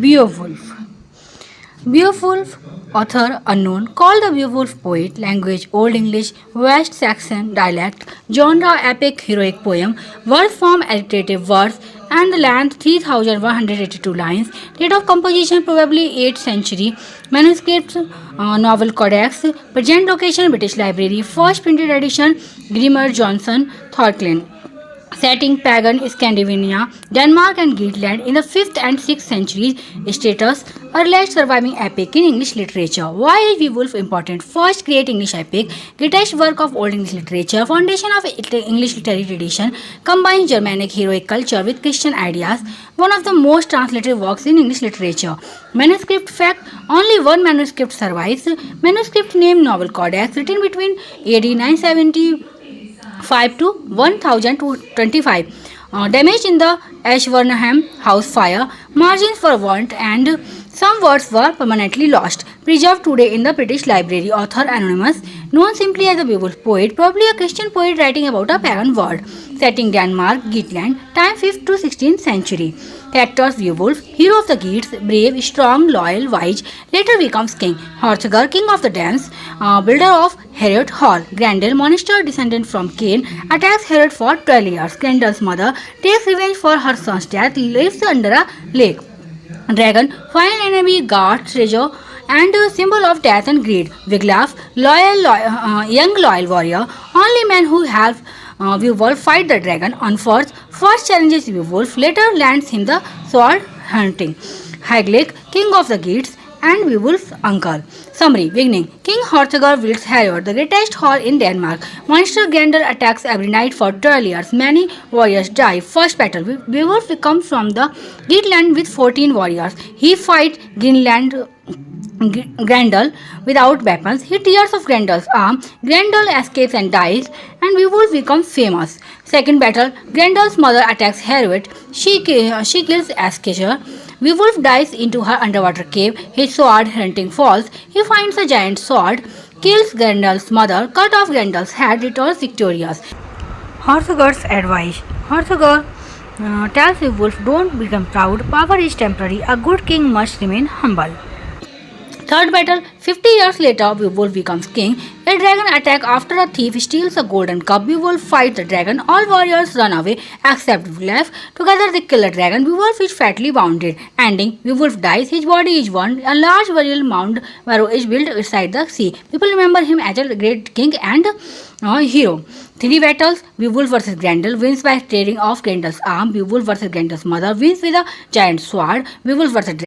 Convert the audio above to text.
Beowulf. Beowulf, author unknown, called the Beowulf poet, language Old English, West Saxon dialect, genre epic heroic poem, word form alliterative verse, and the length 3182 lines, date of composition probably 8th century, manuscript novel codex, present location British Library, first printed edition Grimmer Johnson, Thorklin. Setting pagan Scandinavia, Denmark and Greenland in the 5th and 6th centuries. Status earliest surviving epic in English literature. Why is Beowulf important? First great English epic, greatest work of Old English literature, foundation of English literary tradition, combines Germanic heroic culture with Christian ideas, one of the most translated works in English literature. Manuscript fact, only one manuscript survives. Manuscript name Novel Codex, written between AD 970 5 to 1025. Damage in the Ashburnham house fire, margins were burnt and some words were permanently lost. Preserved today in the British Library. Author anonymous, known simply as a Beowulf poet, probably a Christian poet writing about a pagan world. Setting Denmark, Geatland, time 5th to 16th century. Characters Beowulf, hero of the Geats, brave, strong, loyal, wise, later becomes king. Hrothgar, king of the Danes, builder of Herod Hall. Grendel, monster descendant from Cain, attacks Herod for 12 years. Grendel's mother takes revenge for her son's death, lives under a lake. Dragon, final enemy, guard, treasure, and a symbol of death and greed. Wiglaf, young loyal warrior, only man who helps Beowulf fight the dragon. Unforced, first challenges Beowulf, later lands him the sword hunting. Hygelac, king of the Geats, and Beowulf's uncle. Summary. Beginning. King Hrothgar wields Herod, the greatest hall in Denmark. Monster Grendel attacks every night for 12 years. Many warriors die. First battle. Beowulf comes from the Geatland with 14 warriors. He fights Grendel without weapons. He tears off Grendel's arm. Grendel escapes and dies, and Beowulf becomes famous. Second battle. Grendel's mother attacks Herod. She kills Askesha. Beowulf dives into her underwater cave. His sword hunting falls. He finds a giant sword, kills Grendel's mother, cut off Grendel's head, returns victorious. Hrothgar's advice. Hrothgar tells Beowulf, don't become proud. Power is temporary. A good king must remain humble. Third battle. 50 years later, Beowulf becomes king. A dragon attack after a thief steals a golden cup. Beowulf fights the dragon. All warriors run away except Beowulf. Together they kill the dragon. Beowulf is fatally wounded. Ending. Beowulf dies. His body is burned. A large burial mound is built beside the sea. People remember him as a great king and hero. Three battles. Beowulf vs Grendel wins by tearing off Grendel's arm. Beowulf vs Grendel's mother wins with a giant sword. Beowulf vs